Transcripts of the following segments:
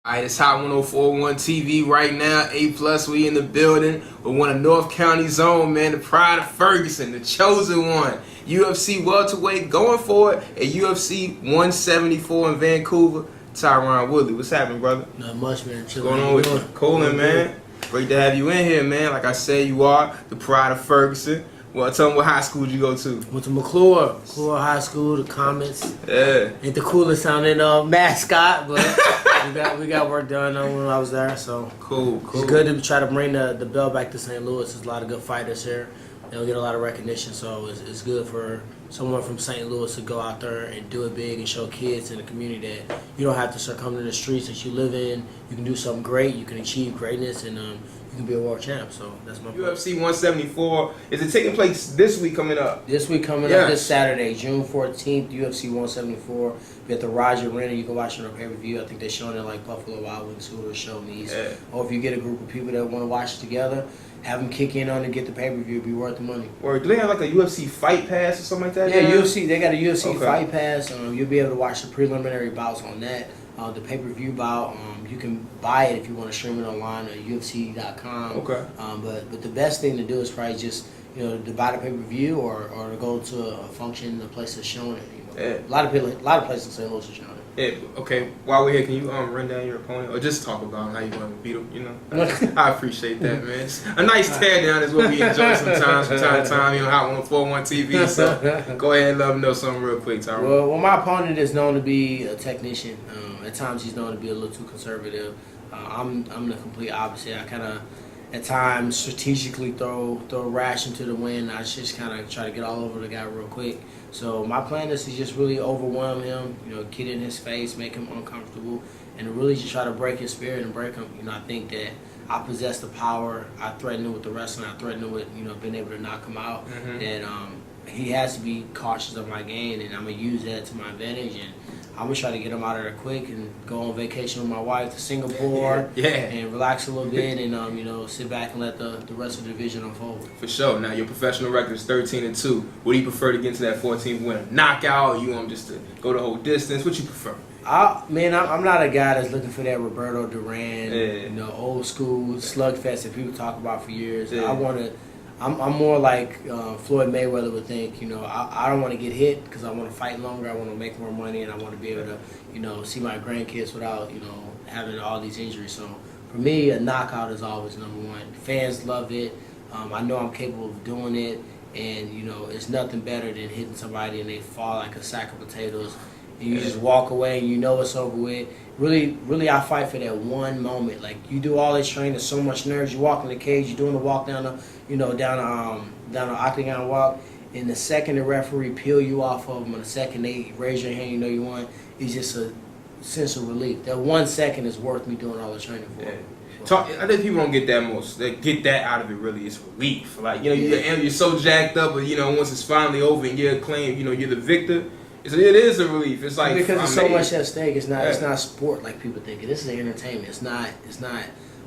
Alright, it's Hot 104.1 TV right now. A+, we in the building with one of North County's own, man, the pride of Ferguson, the chosen one. UFC welterweight going for it at UFC 174 in Vancouver. Tyron Woodley, what's happening, brother? Not much, man. What's going on with you? Coolin', man. Great to have you in here, man. Like I said, you are the pride of Ferguson. Well, tell them what high school did you go to? Went to McClure High School. The Comets. Yeah. Ain't the coolest sounding mascot, but we got work done when I was there. So Cool. it's good to try to bring the belt back to St. Louis. There's a lot of good fighters here. They'll get a lot of recognition, so it's good for someone from St. Louis to go out there and do it big and show kids in the community that you don't have to succumb to the streets that you live in. You can do something great. You can achieve greatness, and you can be a world champ. So that's my UFC 174. Is it taking place this week coming up? This week coming up this Saturday, June 14th, UFC 174. We at the Roger Arena. You can watch it on pay-per-view. I think they're showing it like Buffalo Wild Wings, who will show me. Yeah. Or if you get a group of people that want to watch it together, have them kick in on it and get the pay-per-view. It'll be worth the money. Or do they have like a UFC fight pass or something like that? Yeah, UFC. They got a UFC Okay. fight pass. You'll be able to watch the preliminary bouts on that. The pay-per-view bout, you can buy it if you want to stream it online at UFC.com. Okay. But the best thing to do is probably just to buy the pay-per-view or to go to a function, a place that's showing it. Yeah. A lot of places in St. Louis are showing it. Yeah, okay, while we're here, can you run down your opponent or just talk about how you want to beat him, I appreciate that, man. It's a nice teardown is what we enjoy sometimes from time to time, Hot 104.1 TV, so go ahead and let them know something real quick, Tyron. Well, my opponent is known to be a technician. At times he's known to be a little too conservative. I'm the complete opposite. I kind of, at times, strategically throw a rash into the wind. I just kind of try to get all over the guy real quick. So my plan is to just really overwhelm him, get in his face, make him uncomfortable, and to really just try to break his spirit and break him. I think that I possess the power. I threaten him with the wrestling. I threaten him with, being able to knock him out. Mm-hmm. And he has to be cautious of my game, and I'm going to use that to my advantage. And I'm going to try to get him out of there quick and go on vacation with my wife to Singapore and relax a little bit and, sit back and let the rest of the division unfold. For sure. Now, your professional record is 13-2. What do you prefer to get into that 14th win? A knockout? Or you want him just to go the whole distance? What you prefer? I'm not a guy that's looking for that Roberto Duran, old school slugfest that people talk about for years. Yeah. I'm more like Floyd Mayweather would think. I don't want to get hit because I want to fight longer. I want to make more money, and I want to be able to, see my grandkids without, having all these injuries. So for me, a knockout is always number one. Fans love it. I know I'm capable of doing it, and it's nothing better than hitting somebody and they fall like a sack of potatoes, and you just walk away and it's over with. Really, I fight for that one moment. Like, you do all this training, so much nerves. You walk in the cage, you're doing the walk down the octagon walk, and the second the referee peel you off of them, and the second they raise your hand, you won. It's just a sense of relief. That 1 second is worth me doing all the training for. Yeah. I think people don't get that They get that out of it. Really, it's relief. Like you're so jacked up, but once it's finally over and you're acclaimed, you're the victor. It is a relief. It's like because there's so much at stake. It's not sport like people think. This is entertainment. It's not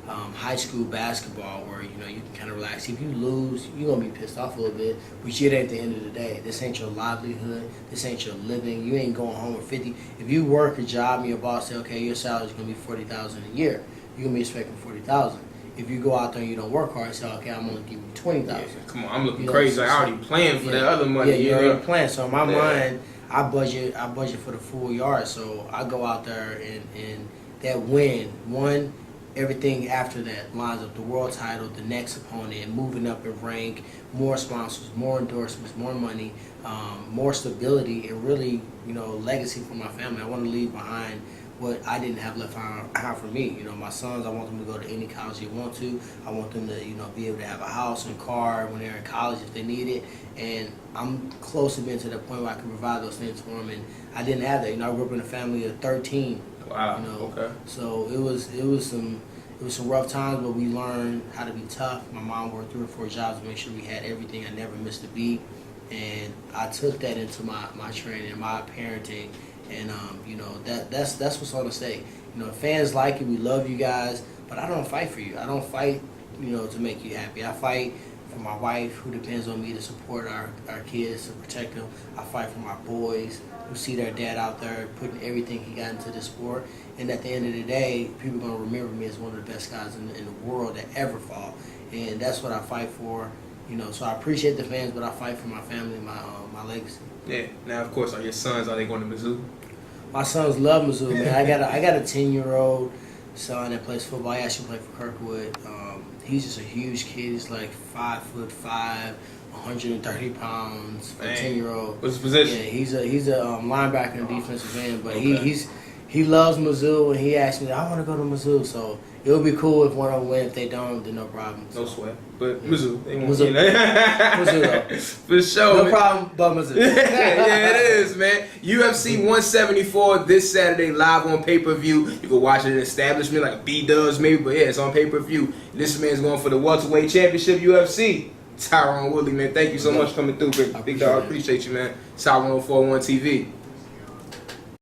high school basketball where you can kind of relax. If you lose, you're gonna be pissed off a little bit, but it ain't the end of the day. This ain't your livelihood. This ain't your living. You ain't going home with 50. If you work a job and your boss say, okay, your salary is gonna be $40,000 a year, you're gonna be expecting $40,000. If you go out there and you don't work hard, say, okay, I'm gonna give you $20,000. Yeah, come on, I'm looking crazy. I already planned for that other money. Yeah, you already planned. So in my mind, I budget for the full yard, so I go out there and that win, everything after that lines up: the world title, the next opponent, moving up in rank, more sponsors, more endorsements, more money, more stability, and really, legacy for my family. I want to leave behind what I didn't have left behind for me. My sons, I want them to go to any college they want to. I want them to, be able to have a house and car when they're in college if they need it. And I'm close to being to that point where I can provide those things for them. And I didn't have that. I grew up in a family of 13. Wow. Okay. So it was some rough times, but we learned how to be tough. My mom worked 3 or 4 jobs to make sure we had everything. I never missed a beat. And I took that into my training, my parenting. And that's what's on the stake. Fans like it. We love you guys, but I don't fight for you. I don't fight, to make you happy. I fight for my wife, who depends on me to support our kids, to protect them. I fight for my boys, who see their dad out there putting everything he got into the sport. And at the end of the day, people are going to remember me as one of the best guys in the world that ever fought. And that's what I fight for. You know, so I appreciate the fans, but I fight for my family and my legacy. Yeah. Now, of course, are your sons, are they going to Mizzou? My sons love Mizzou, man. I got a 10-year-old son that plays football. He actually played for Kirkwood. He's just a huge kid. He's like 5'5", 130 pounds. A 10-year-old. What's his position? Yeah, he's a linebacker and defensive end. But he loves Mizzou, and he asked me, I want to go to Mizzou. So it would be cool if one of them win. If they don't, then no problem. No sweat. But Mizzou. They won't Mizzou. Mizzou, though. For sure. No man. problem, but Mizzou. Yeah, it is, man. UFC 174 this Saturday, live on pay-per-view. You can watch it in establishment like a B-Dubs maybe, but yeah, it's on pay-per-view. This man's going for the welterweight championship UFC. Tyron Woodley, man. Thank you so much for coming through, big dog. Appreciate you, man. Tyron 401 TV.